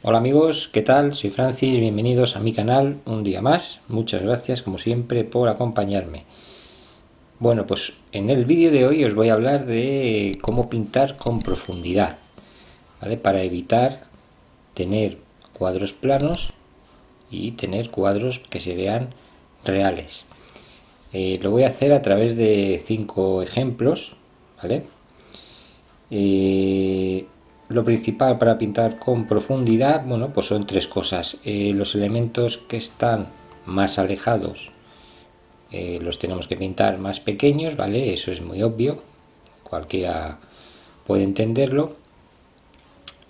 Hola amigos, ¿qué tal? Soy Francis, bienvenidos a mi canal un día más. Muchas gracias como siempre por acompañarme. Bueno, pues en el vídeo de hoy os voy a hablar de cómo pintar con profundidad, ¿vale? Para evitar tener cuadros planos y tener cuadros que se vean reales. Lo voy a hacer a través de 5 ejemplos, ¿vale? Lo principal para pintar con profundidad, bueno, pues son tres cosas. Los elementos que están más alejados los tenemos que pintar más pequeños, ¿vale? Eso es muy obvio, cualquiera puede entenderlo.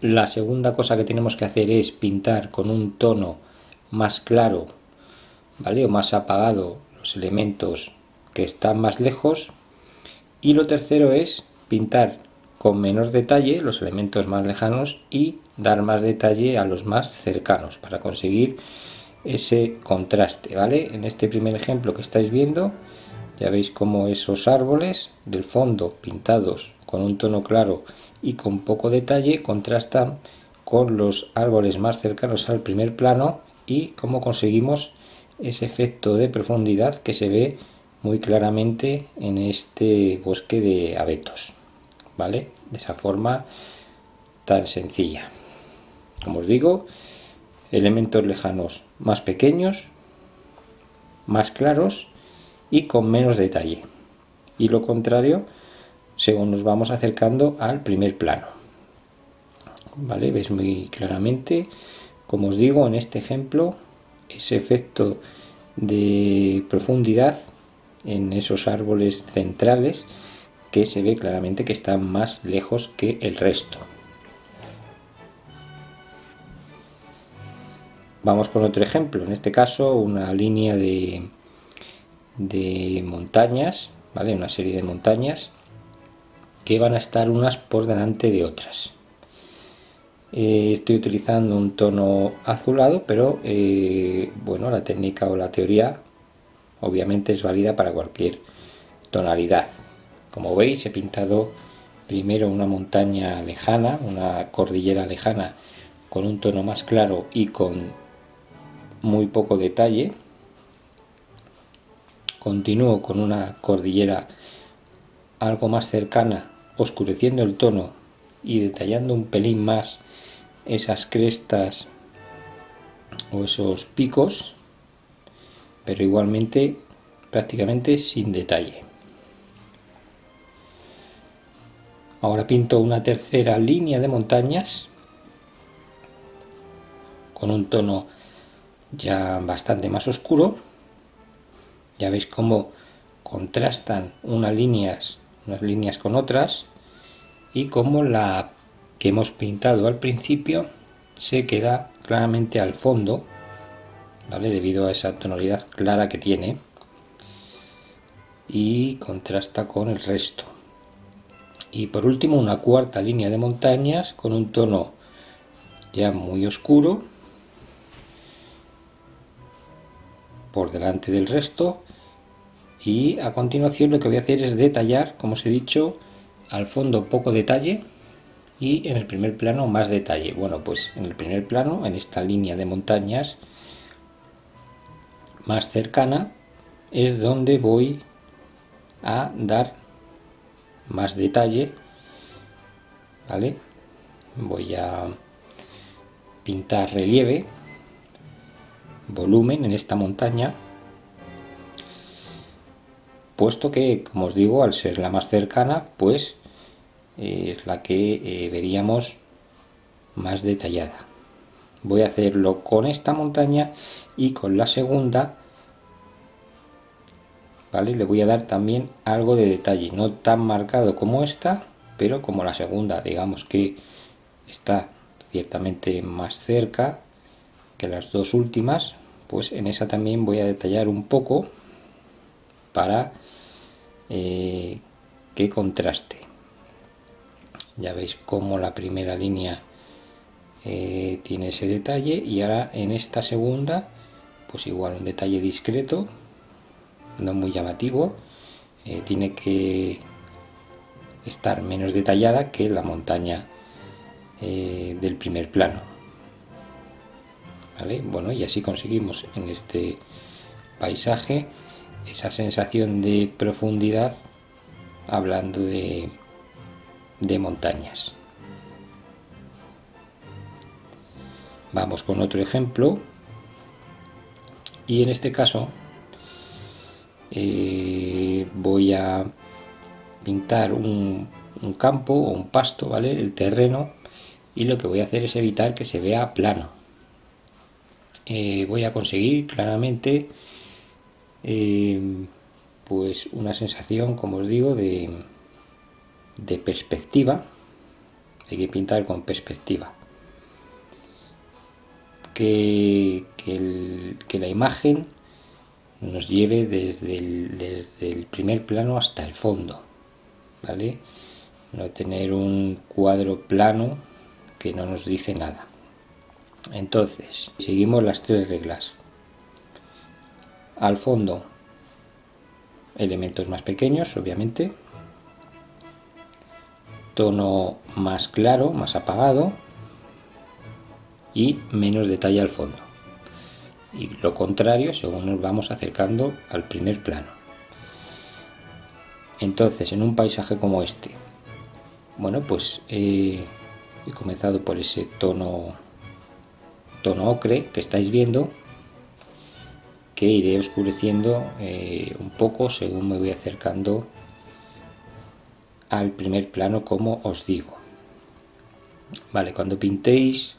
La segunda cosa que tenemos que hacer es pintar con un tono más claro, ¿vale? O más apagado los elementos que están más lejos. Y lo tercero es pintar con menor detalle los elementos más lejanos y dar más detalle a los más cercanos para conseguir ese contraste, ¿vale? En este primer ejemplo que estáis viendo ya veis cómo esos árboles del fondo pintados con un tono claro y con poco detalle contrastan con los árboles más cercanos al primer plano y cómo conseguimos ese efecto de profundidad que se ve muy claramente en este bosque de abetos, ¿vale? De esa forma tan sencilla. Como os digo, elementos lejanos más pequeños, más claros y con menos detalle. Y lo contrario, según nos vamos acercando al primer plano. ¿Vale? Veis muy claramente, como os digo, en este ejemplo, ese efecto de profundidad en esos árboles centrales que se ve claramente que están más lejos que el resto. Vamos con otro ejemplo, en este caso una línea de montañas, ¿vale? Una serie de montañas que van a estar unas por delante de otras. Estoy utilizando un tono azulado, pero bueno, la técnica o la teoría obviamente es válida para cualquier tonalidad. Como veis, he pintado primero una montaña lejana, una cordillera lejana, con un tono más claro y con muy poco detalle. Continúo con una cordillera algo más cercana, oscureciendo el tono y detallando un pelín más esas crestas o esos picos, pero igualmente prácticamente sin detalle. Ahora pinto una tercera línea de montañas con un tono ya bastante más oscuro. Ya veis cómo contrastan unas líneas con otras y cómo la que hemos pintado al principio se queda claramente al fondo, ¿vale? Debido a esa tonalidad clara que tiene y contrasta con el resto. Y por último una cuarta línea de montañas con un tono ya muy oscuro por delante del resto, y a continuación lo que voy a hacer es detallar, como os he dicho, al fondo poco detalle y en el primer plano más detalle. Bueno, pues en el primer plano, en esta línea de montañas más cercana, es donde voy a dar más detalle, ¿vale? Voy a pintar relieve, volumen en esta montaña, puesto que, como os digo, al ser la más cercana, pues es la que veríamos más detallada. Voy a hacerlo con esta montaña y con la segunda, ¿vale? Le voy a dar también algo de detalle, no tan marcado como esta, pero como la segunda, digamos que está ciertamente más cerca que las dos últimas, pues en esa también voy a detallar un poco para que contraste. Ya veis cómo la primera línea tiene ese detalle, y ahora en esta segunda pues igual un detalle discreto, no muy llamativo. Tiene que estar menos detallada que la montaña del primer plano. ¿vale? Bueno, y así conseguimos en este paisaje esa sensación de profundidad hablando de montañas. Vamos con otro ejemplo, y en este caso voy a pintar un campo o un pasto, ¿vale? El terreno, y lo que voy a hacer es evitar que se vea plano. Voy a conseguir claramente pues una sensación, como os digo, de perspectiva. Hay que pintar con perspectiva, que la imagen nos lleve desde el primer plano hasta el fondo, ¿vale? No tener un cuadro plano que no nos dice nada. Entonces, seguimos las 3 reglas. Al fondo, elementos más pequeños, obviamente. Tono más claro, más apagado. Y menos detalle al fondo. Y lo contrario según nos vamos acercando al primer plano. Entonces, en un paisaje como este, bueno, pues he comenzado por ese tono ocre que estáis viendo, que iré oscureciendo un poco según me voy acercando al primer plano, como os digo. Vale, cuando pintéis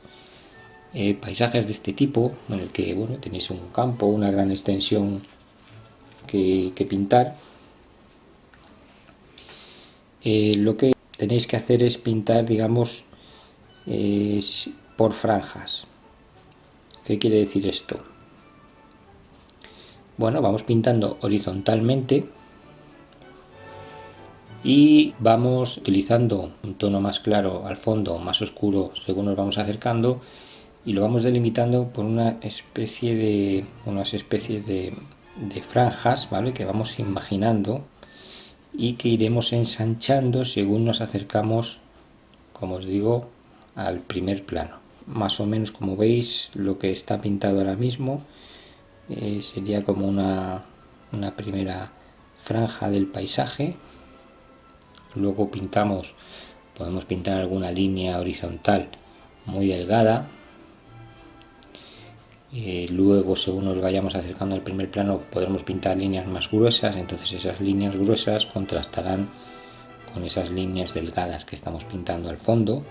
paisajes de este tipo, en el que bueno, tenéis un campo, una gran extensión que pintar, lo que tenéis que hacer es pintar, digamos, por franjas. ¿Qué quiere decir esto? Bueno, vamos pintando horizontalmente y vamos utilizando un tono más claro al fondo, más oscuro según nos vamos acercando, y lo vamos delimitando por unas especies de franjas, ¿vale? Que vamos imaginando y que iremos ensanchando según nos acercamos, como os digo, al primer plano. Más o menos, como veis, lo que está pintado ahora mismo sería como una primera franja del paisaje. Luego podemos pintar alguna línea horizontal muy delgada. Luego, según nos vayamos acercando al primer plano, podremos pintar líneas más gruesas. Entonces esas líneas gruesas contrastarán con esas líneas delgadas que estamos pintando al fondo.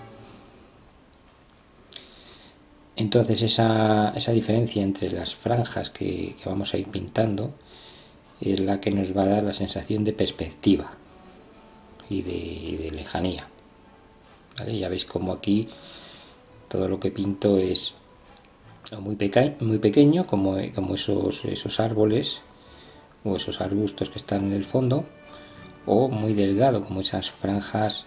Entonces esa diferencia entre las franjas que vamos a ir pintando es la que nos va a dar la sensación de perspectiva y de lejanía, ¿vale? Ya veis como aquí todo lo que pinto es muy pequeño, como esos árboles o esos arbustos que están en el fondo, o muy delgado, como esas franjas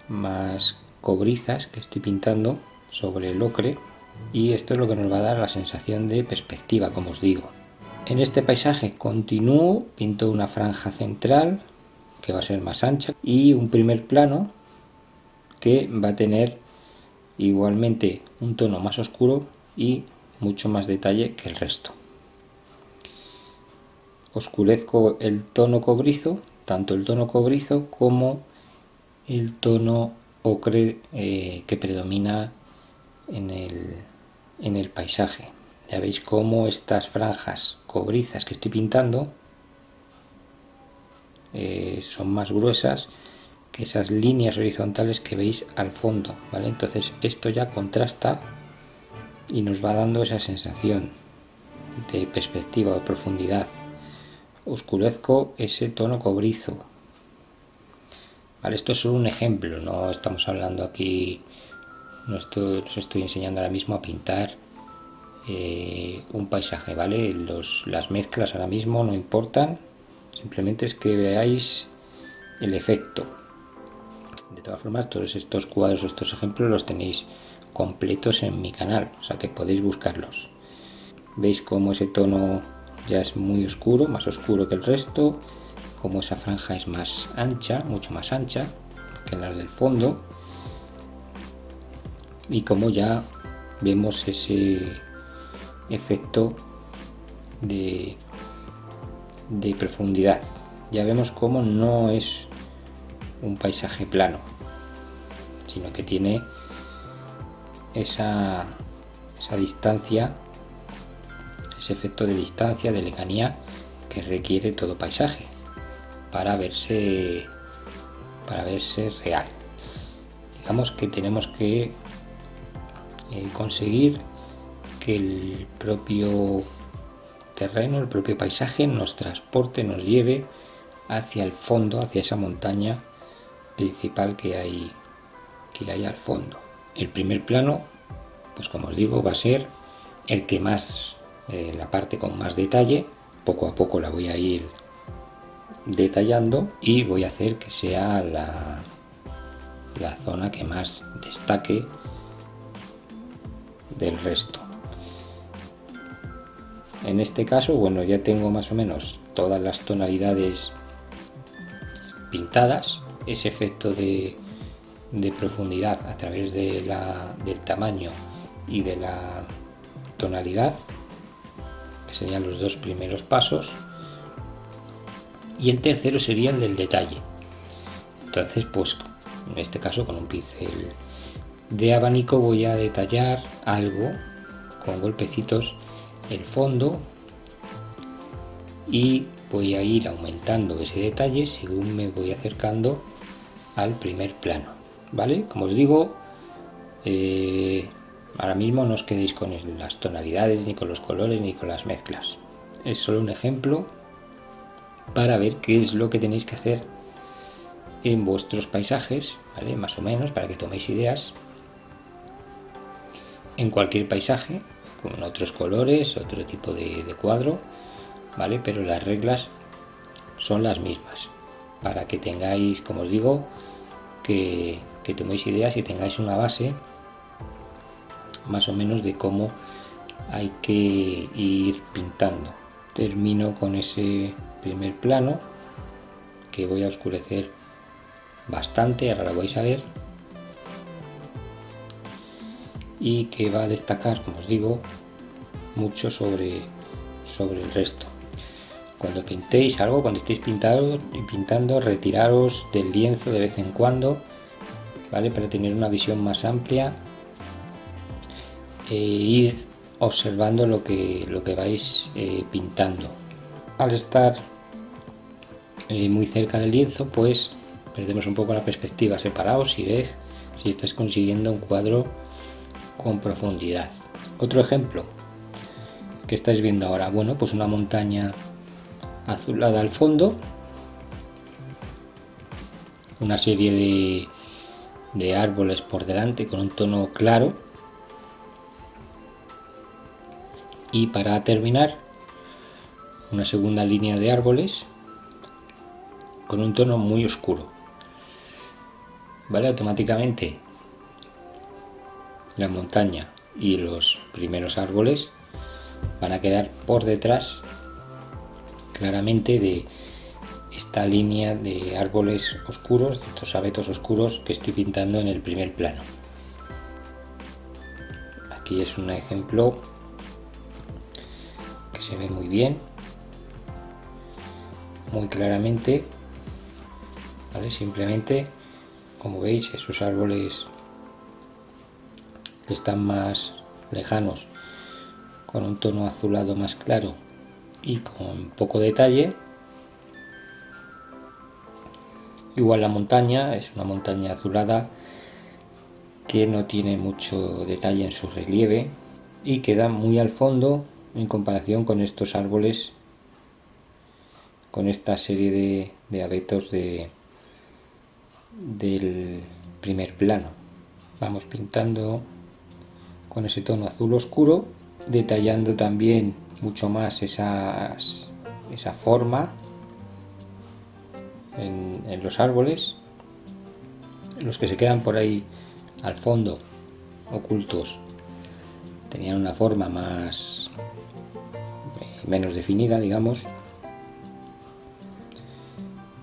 más cobrizas que estoy pintando sobre el ocre. Y esto es lo que nos va a dar la sensación de perspectiva, como os digo. En este paisaje continúo, pinto una franja central que va a ser más ancha y un primer plano que va a tener igualmente un tono más oscuro y mucho más detalle que el resto. Oscurezco el tono cobrizo, tanto el tono cobrizo como el tono ocre que predomina en el paisaje. Ya veis cómo estas franjas cobrizas que estoy pintando son más gruesas que esas líneas horizontales que veis al fondo, ¿vale? Entonces esto ya contrasta y nos va dando esa sensación de perspectiva, de profundidad. Oscurezco ese tono cobrizo, ¿vale? Esto es solo un ejemplo, no estamos hablando aquí, no os estoy enseñando ahora mismo a pintar un paisaje, ¿vale? Las mezclas ahora mismo no importan, simplemente es que veáis el efecto. De todas formas, todos estos cuadros, estos ejemplos los tenéis completos en mi canal, o sea que podéis buscarlos. Veis cómo ese tono ya es muy oscuro, más oscuro que el resto, como esa franja es más ancha, mucho más ancha que las del fondo, y como ya vemos ese efecto de profundidad. Ya vemos cómo no es un paisaje plano, sino que tiene esa distancia, ese efecto de distancia, de lejanía que requiere todo paisaje para verse real. Digamos que tenemos que conseguir que el propio terreno, el propio paisaje nos transporte, nos lleve hacia el fondo, hacia esa montaña principal que hay al fondo. El primer plano, pues como os digo, va a ser el que más, la parte con más detalle. Poco a poco la voy a ir detallando y voy a hacer que sea la zona que más destaque del resto. En este caso, bueno, ya tengo más o menos todas las tonalidades pintadas. Ese efecto de profundidad a través del tamaño y de la tonalidad, que serían los dos primeros pasos, y el tercero sería el del detalle. Entonces, pues en este caso con un pincel de abanico voy a detallar algo con golpecitos el fondo y voy a ir aumentando ese detalle según me voy acercando al primer plano, ¿vale? Como os digo, ahora mismo no os quedéis con las tonalidades, ni con los colores, ni con las mezclas. Es solo un ejemplo para ver qué es lo que tenéis que hacer en vuestros paisajes, ¿vale? Más o menos, para que toméis ideas. En cualquier paisaje, con otros colores, otro tipo de cuadro, ¿vale? Pero las reglas son las mismas, para que tengáis, como os digo, que toméis ideas y tengáis una base más o menos de cómo hay que ir pintando. Termino con ese primer plano, que voy a oscurecer bastante, ahora lo vais a ver, y que va a destacar, como os digo, mucho sobre el resto. Cuando pintéis algo, cuando estéis pintando, retiraros del lienzo de vez en cuando, ¿vale? Para tener una visión más amplia e ir observando lo que vais pintando. Al estar muy cerca del lienzo, pues perdemos un poco la perspectiva. Separaos y veis si estáis consiguiendo un cuadro con profundidad. Otro ejemplo que estáis viendo ahora, bueno, pues una montaña azulada al fondo, una serie de árboles por delante con un tono claro, y para terminar una segunda línea de árboles con un tono muy oscuro, ¿vale? Automáticamente la montaña y los primeros árboles van a quedar por detrás claramente de esta línea de árboles oscuros, de estos abetos oscuros que estoy pintando en el primer plano. Aquí es un ejemplo que se ve muy bien, muy claramente, ¿vale? Simplemente, como veis, esos árboles que están más lejanos, con un tono azulado más claro y con poco detalle. Igual la montaña es una montaña azulada que no tiene mucho detalle en su relieve y queda muy al fondo en comparación con estos árboles, con esta serie de abetos del primer plano. Vamos pintando con ese tono azul oscuro, detallando también mucho más esa forma en los árboles. Los que se quedan por ahí al fondo, ocultos, tenían una forma menos definida, digamos,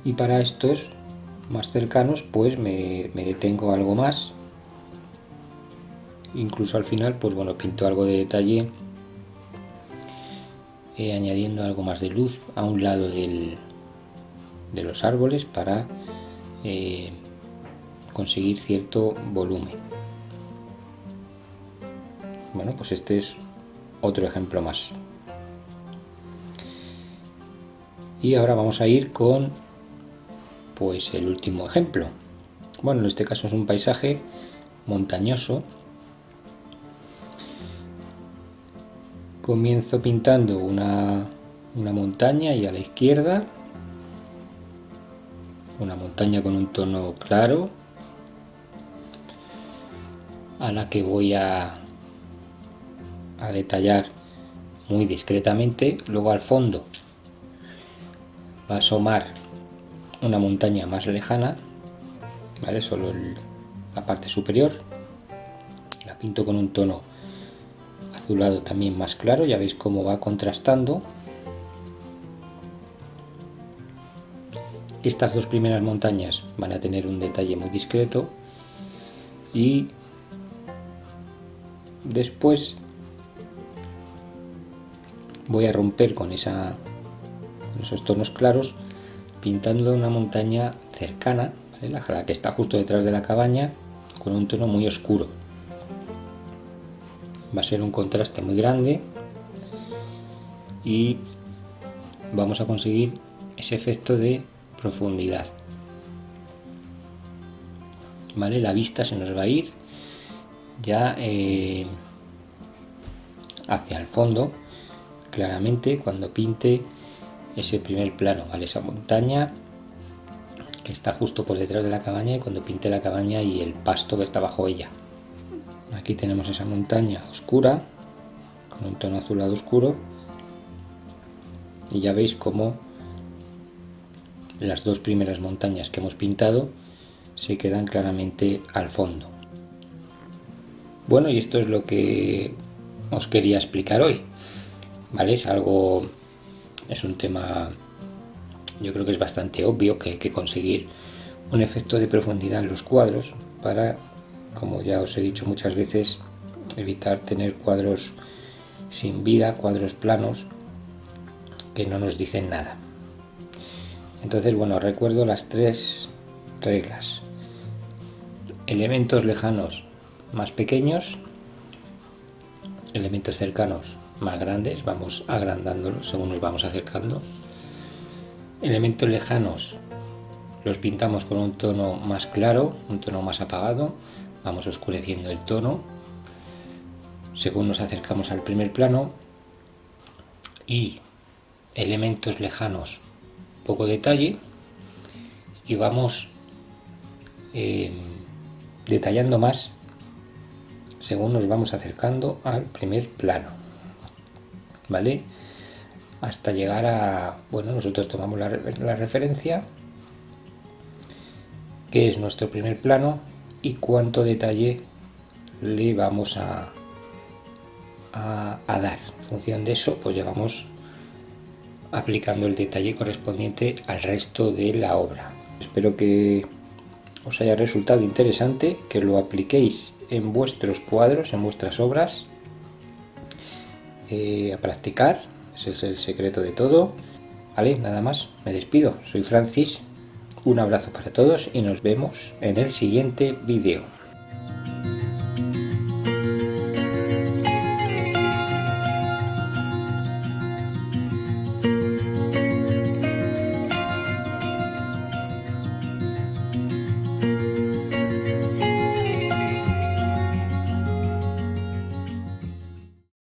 y para estos más cercanos pues me detengo algo más incluso al final pues bueno, pinto algo de detalle, añadiendo algo más de luz a un lado de los árboles para conseguir cierto volumen. Bueno, pues este es otro ejemplo más. Y ahora vamos a ir con pues el último ejemplo. Bueno, en este caso es un paisaje montañoso. Comienzo pintando una montaña y a la izquierda una montaña con un tono claro, a la que voy a detallar muy discretamente. Luego al fondo va a asomar una montaña más lejana, ¿vale? Solo la parte superior la pinto con un tono azulado también más claro, ya veis cómo va contrastando. Estas dos primeras montañas van a tener un detalle muy discreto y después voy a romper con esos tonos claros pintando una montaña cercana, ¿vale? La que está justo detrás de la cabaña, con un tono muy oscuro. Va a ser un contraste muy grande y vamos a conseguir ese efecto de profundidad, ¿vale? La vista se nos va a ir ya hacia el fondo claramente cuando pinte ese primer plano, ¿vale? Esa montaña que está justo por detrás de la cabaña, y cuando pinte la cabaña y el pasto que está bajo ella. Aquí tenemos esa montaña oscura con un tono azulado oscuro y ya veis cómo las dos primeras montañas que hemos pintado se quedan claramente al fondo. Bueno, y esto es lo que os quería explicar hoy, ¿vale? Es un tema, yo creo que es bastante obvio, que hay que conseguir un efecto de profundidad en los cuadros para, como ya os he dicho muchas veces, evitar tener cuadros sin vida, cuadros planos que no nos dicen nada. Entonces, bueno, recuerdo las 3 reglas: elementos lejanos más pequeños, elementos cercanos más grandes, vamos agrandándolos según nos vamos acercando. Elementos lejanos los pintamos con un tono más claro, un tono más apagado, vamos oscureciendo el tono según nos acercamos al primer plano. Y elementos lejanos, poco detalle, y vamos detallando más según nos vamos acercando al primer plano, ¿vale? Hasta llegar a, bueno, nosotros tomamos la referencia, que es nuestro primer plano, y cuánto detalle le vamos a dar. En función de eso, pues ya vamos aplicando el detalle correspondiente al resto de la obra. Espero que os haya resultado interesante, que lo apliquéis en vuestros cuadros, en vuestras obras, a practicar. Ese es el secreto de todo. Vale, nada más, me despido. Soy Francis, un abrazo para todos y nos vemos en el siguiente vídeo.